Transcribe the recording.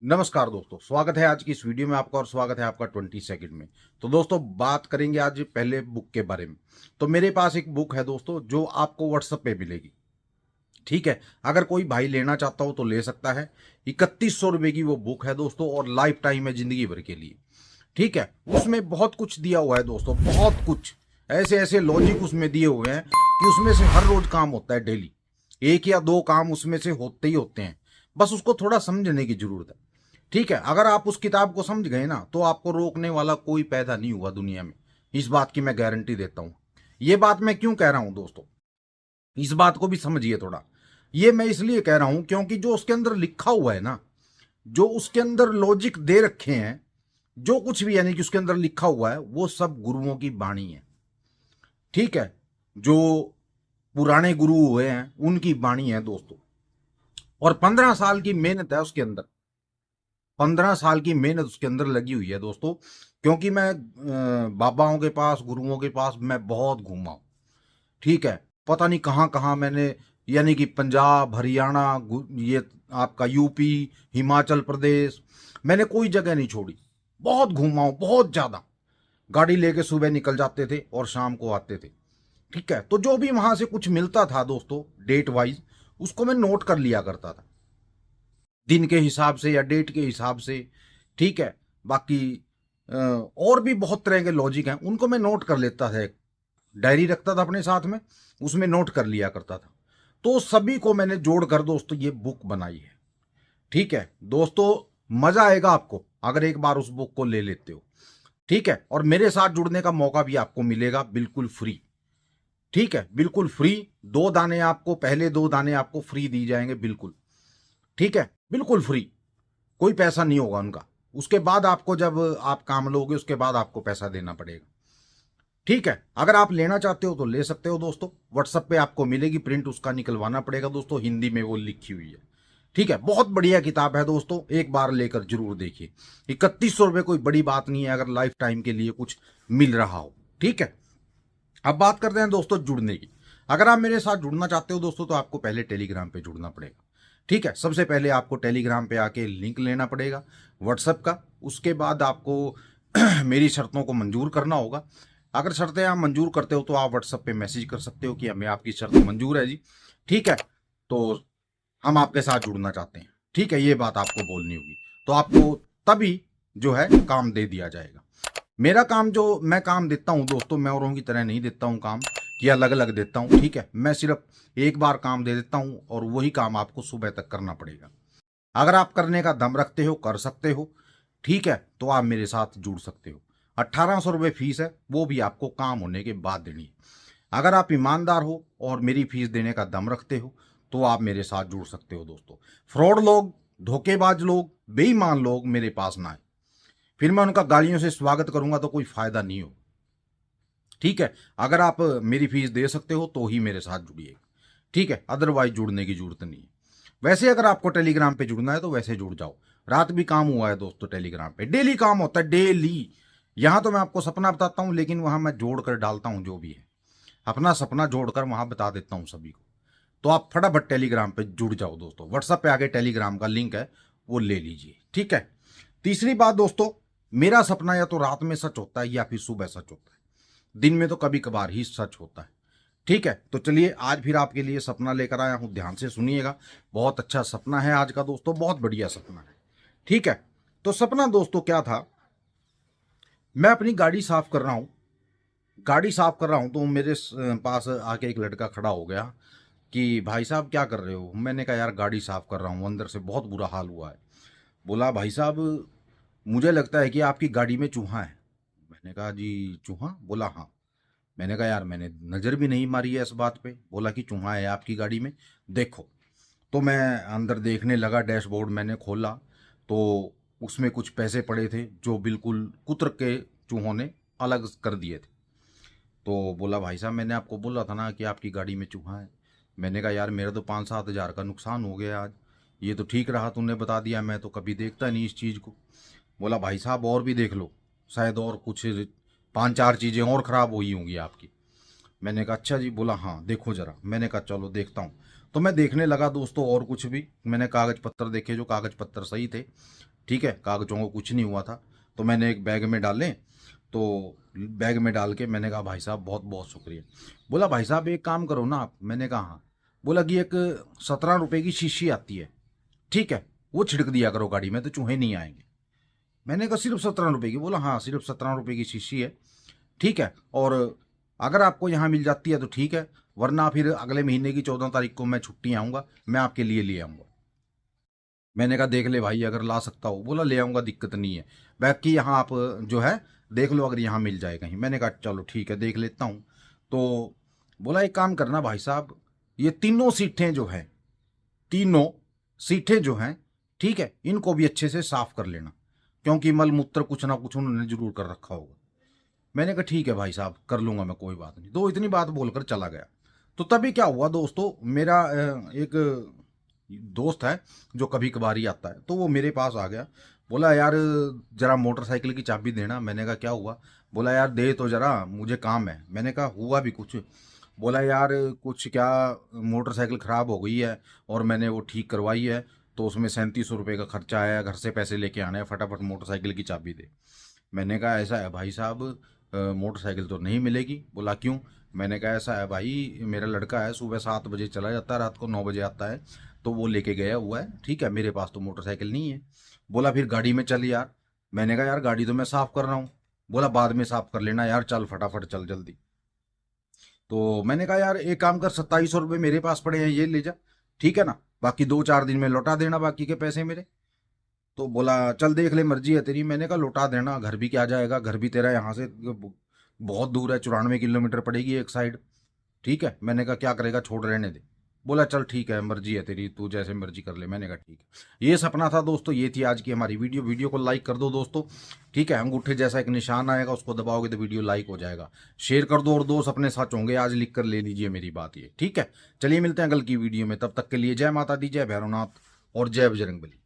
नमस्कार दोस्तों, स्वागत है आज की इस वीडियो में आपका और स्वागत है आपका 20 सेकंड में। तो दोस्तों बात करेंगे आज पहले बुक के बारे में। तो मेरे पास एक बुक है दोस्तों जो आपको व्हाट्सएप पे मिलेगी। ठीक है, अगर कोई भाई लेना चाहता हो तो ले सकता है। 3100 रुपये की वो बुक है दोस्तों और लाइफ टाइम है, जिंदगी भर के लिए। ठीक है, उसमें बहुत कुछ दिया हुआ है दोस्तों, बहुत कुछ ऐसे ऐसे लॉजिक उसमें दिए हुए हैं कि उसमें से हर रोज काम होता है। डेली एक या दो काम उसमें से होते ही होते हैं, बस उसको थोड़ा समझने की जरूरत है। ठीक है, अगर आप उस किताब को समझ गए ना तो आपको रोकने वाला कोई पैदा नहीं हुआ दुनिया में। इस बात की मैं गारंटी देता हूं। ये बात मैं क्यों कह रहा हूं दोस्तों, इस बात को भी समझिए थोड़ा। ये मैं इसलिए कह रहा हूं क्योंकि जो उसके अंदर लिखा हुआ है ना, जो उसके अंदर लॉजिक दे रखे हैं, जो कुछ भी यानी कि उसके अंदर लिखा हुआ है वो सब गुरुओं की वाणी है। ठीक है, जो पुराने गुरु हुए हैं उनकी वाणी है दोस्तों। और 15 साल की मेहनत है उसके अंदर, 15 साल की मेहनत उसके अंदर लगी हुई है दोस्तों। क्योंकि मैं बाबाओं के पास, गुरुओं के पास मैं बहुत घूमा हूं। ठीक है, पता नहीं कहां कहां मैंने, यानी कि पंजाब, हरियाणा, ये आपका यूपी, हिमाचल प्रदेश, मैंने कोई जगह नहीं छोड़ी। बहुत घूमा हूं, बहुत ज्यादा। गाड़ी लेके सुबह निकल जाते थे और शाम को आते थे। ठीक है, तो जो भी वहां से कुछ मिलता था दोस्तों डेट वाइज, उसको मैं नोट कर लिया करता था, दिन के हिसाब से या डेट के हिसाब से। ठीक है, बाकी और भी बहुत तरह के लॉजिक हैं, उनको मैं नोट कर लेता था। डायरी रखता था अपने साथ में, उसमें नोट कर लिया करता था। तो सभी को मैंने जोड़कर दोस्तों ये बुक बनाई है। ठीक है दोस्तों, मजा आएगा आपको अगर एक बार उस बुक को ले लेते हो। ठीक है, और मेरे साथ जुड़ने का मौका भी आपको मिलेगा बिल्कुल फ्री। ठीक है, बिल्कुल फ्री। 2 दाने आपको, पहले 2 दाने आपको फ्री दी जाएंगे बिल्कुल। ठीक है, बिल्कुल फ्री, कोई पैसा नहीं होगा उनका। उसके बाद आपको, जब आप काम लोगे उसके बाद आपको पैसा देना पड़ेगा। ठीक है, अगर आप लेना चाहते हो तो ले सकते हो दोस्तों। व्हाट्सएप पे आपको मिलेगी, प्रिंट उसका निकलवाना पड़ेगा दोस्तों, हिंदी में वो लिखी हुई है। ठीक है, बहुत बढ़िया किताब है दोस्तों, एक बार लेकर जरूर देखिए। 3100 रुपये कोई बड़ी बात नहीं है अगर लाइफ टाइम के लिए कुछ मिल रहा हो। ठीक है, अब बात करते हैं दोस्तों जुड़ने की। अगर आप मेरे साथ जुड़ना चाहते हो दोस्तों तो आपको पहले टेलीग्राम पे जुड़ना पड़ेगा। ठीक है, सबसे पहले आपको टेलीग्राम पे आके लिंक लेना पड़ेगा व्हाट्सएप का। उसके बाद आपको मेरी शर्तों को मंजूर करना होगा। अगर शर्तें आप मंजूर करते हो तो आप व्हाट्सएप पे मैसेज कर सकते हो कि हमें आपकी शर्त मंजूर है जी। ठीक है, तो हम आपके साथ जुड़ना चाहते हैं। ठीक है, ये बात आपको बोलनी होगी, तो आपको तभी जो है काम दे दिया जाएगा। मेरा काम, जो मैं काम देता हूं दोस्तों, मैं औरों की तरह नहीं देता हूं काम कि अलग अलग देता हूं। ठीक है, मैं सिर्फ एक बार काम दे देता हूं और वही काम आपको सुबह तक करना पड़ेगा। अगर आप करने का दम रखते हो, कर सकते हो। ठीक है, तो आप मेरे साथ जुड़ सकते हो। 1800 रुपये फीस है, वो भी आपको काम होने के बाद देनी है। अगर आप ईमानदार हो और मेरी फीस देने का दम रखते हो तो आप मेरे साथ जुड़ सकते हो दोस्तों। फ्रॉड लोग, धोखेबाज लोग, बेईमान लोग मेरे पास ना आए, फिर मैं उनका गालियों से स्वागत करूंगा तो कोई फायदा नहीं हो। ठीक है, अगर आप मेरी फीस दे सकते हो तो ही मेरे साथ जुड़िएगा। ठीक है, अदरवाइज जुड़ने की जरूरत नहीं है। वैसे अगर आपको टेलीग्राम पे जुड़ना है तो वैसे जुड़ जाओ। रात भी काम हुआ है दोस्तों, टेलीग्राम पे डेली काम होता है, डेली। यहां तो मैं आपको सपना बताता हूं, लेकिन वहां मैं जोड़ कर डालता हूं, जो भी है अपना सपना जोड़कर वहां बता देता हूं सभी को। तो आप फटाफट टेलीग्राम पे जुड़ जाओ दोस्तों। व्हाट्सएप पे आगे टेलीग्राम का लिंक है, वो ले लीजिए। ठीक है, तीसरी बात दोस्तों, मेरा सपना या तो रात में सच होता है या फिर सुबह सच होता है। दिन में तो कभी कभार ही सच होता है। ठीक है, तो चलिए आज फिर आपके लिए सपना लेकर आया हूं, ध्यान से सुनिएगा। बहुत अच्छा सपना है आज का दोस्तों, बहुत बढ़िया सपना है। ठीक है, तो सपना दोस्तों क्या था, मैं अपनी गाड़ी साफ कर रहा हूं। गाड़ी साफ कर रहा हूं तो मेरे पास आके एक लड़का खड़ा हो गया कि भाई साहब क्या कर रहे हो। मैंने कहा यार गाड़ी साफ कर रहा हूं, अंदर से बहुत बुरा हाल हुआ है। बोला भाई साहब मुझे लगता है कि आपकी गाड़ी में चूहा है। मैंने कहा जी चूहा? बोला हाँ। मैंने कहा यार मैंने नज़र भी नहीं मारी है इस बात पे। बोला कि चूहा है आपकी गाड़ी में, देखो। तो मैं अंदर देखने लगा, डैशबोर्ड मैंने खोला तो उसमें कुछ पैसे पड़े थे जो बिल्कुल कुतर के चूहों ने अलग कर दिए थे। तो बोला भाई साहब मैंने आपको बोला था ना कि आपकी गाड़ी में चूहा है। मैंने कहा यार मेरा तो 5-7 हज़ार का नुकसान हो गया आज, ये तो ठीक रहा तूने बता दिया, मैं तो कभी देखता नहीं इस चीज़ को। बोला भाई साहब और भी देख लो, शायद और कुछ 5-4 चीज़ें और ख़राब हुई होंगी आपकी। मैंने कहा अच्छा जी। बोला हाँ देखो ज़रा। मैंने कहा चलो देखता हूँ। तो मैं देखने लगा दोस्तों, और कुछ भी मैंने कागज़ पत्तर देखे जो कागज़ पत्तर सही थे। ठीक है, कागजों को कुछ नहीं हुआ था। तो मैंने एक बैग में डाले, तो बैग में डाल के मैंने कहा भाई साहब बहुत बहुत शुक्रिया। बोला भाई साहब एक काम करो ना आप। मैंने कहा हाँ। बोला कि एक 17 रुपए की शीशी आती है, ठीक है, वो छिड़क दिया करो गाड़ी में तो चूहे नहीं आएंगे। मैंने कहा सिर्फ 17 रुपए की? बोला हाँ सिर्फ 17 रुपए की शीशी है, ठीक है, और अगर आपको यहाँ मिल जाती है तो ठीक है, वरना फिर अगले महीने की 14 तारीख को मैं छुट्टी आऊँगा, मैं आपके लिए ले आऊँगा। मैंने कहा देख ले भाई अगर ला सकता हो। बोला ले आऊँगा, दिक्कत नहीं है, बाकी यहाँ आप जो है देख लो अगर यहाँ मिल जाए कहीं। मैंने कहा चलो ठीक है देख लेता हूँ। तो बोला एक काम करना भाई साहब, ये तीनों सीटें जो हैं, तीनों सीटें जो हैं, ठीक है, इनको भी अच्छे से साफ कर लेना, क्योंकि मल मूत्र कुछ ना कुछ उन्होंने जरूर कर रखा होगा। मैंने कहा ठीक है भाई साहब कर लूँगा मैं, कोई बात नहीं। तो इतनी बात बोलकर चला गया। तो तभी क्या हुआ दोस्तों, मेरा एक दोस्त है जो कभी कभार ही आता है, तो वो मेरे पास आ गया। बोला यार जरा मोटरसाइकिल की चाबी देना। मैंने कहा क्या हुआ? बोला यार दे तो जरा, मुझे काम है। मैंने कहा हुआ भी कुछ? बोला यार कुछ क्या, मोटरसाइकिल ख़राब हो गई है और मैंने वो ठीक करवाई है, तो उसमें 3700 रुपये का खर्चा आया, घर से पैसे लेके आने हैं, फटाफट मोटरसाइकिल की चाबी दे। मैंने कहा ऐसा है भाई साहब, मोटरसाइकिल तो नहीं मिलेगी। बोला क्यों? मैंने कहा ऐसा है भाई, मेरा लड़का है, सुबह 7 बजे चला जाता है, रात को 9 बजे आता है, तो वो लेके गया हुआ है, ठीक है, मेरे पास तो मोटरसाइकिल नहीं है। बोला फिर गाड़ी में चल यार। मैंने कहा यार गाड़ी तो मैं साफ़ कर रहा हूँ। बोला बाद में साफ़ कर लेना यार, चल फटाफट चल जल्दी। तो मैंने कहा यार एक काम कर, 2700 रुपये मेरे पास पड़े हैं, ये ले जा, ठीक है ना, बाकी 2-4 दिन में लौटा देना बाकी के पैसे मेरे। तो बोला चल देख ले मर्जी है तेरी। मैंने कहा लौटा देना, घर भी क्या जाएगा, घर भी तेरा यहाँ से बहुत दूर है, 94 किलोमीटर पड़ेगी एक साइड, ठीक है। मैंने कहा क्या करेगा, छोड़ रहने दे। बोला चल ठीक है मर्जी है तेरी, तू जैसे मर्जी कर ले। मैंने कहा ठीक है। ये सपना था दोस्तों, ये थी आज की हमारी वीडियो। वीडियो को लाइक कर दो दोस्तों, ठीक है, अंगूठे जैसा एक निशान आएगा, उसको दबाओगे तो वीडियो लाइक हो जाएगा। शेयर कर दो और दोस्त अपने साथ होंगे, आज लिख कर ले लीजिए मेरी बात ये, ठीक है। चलिए मिलते हैं कल की वीडियो में, तब तक के लिए जय माता दी, जय भैरवनाथ और जय बजरंगबली।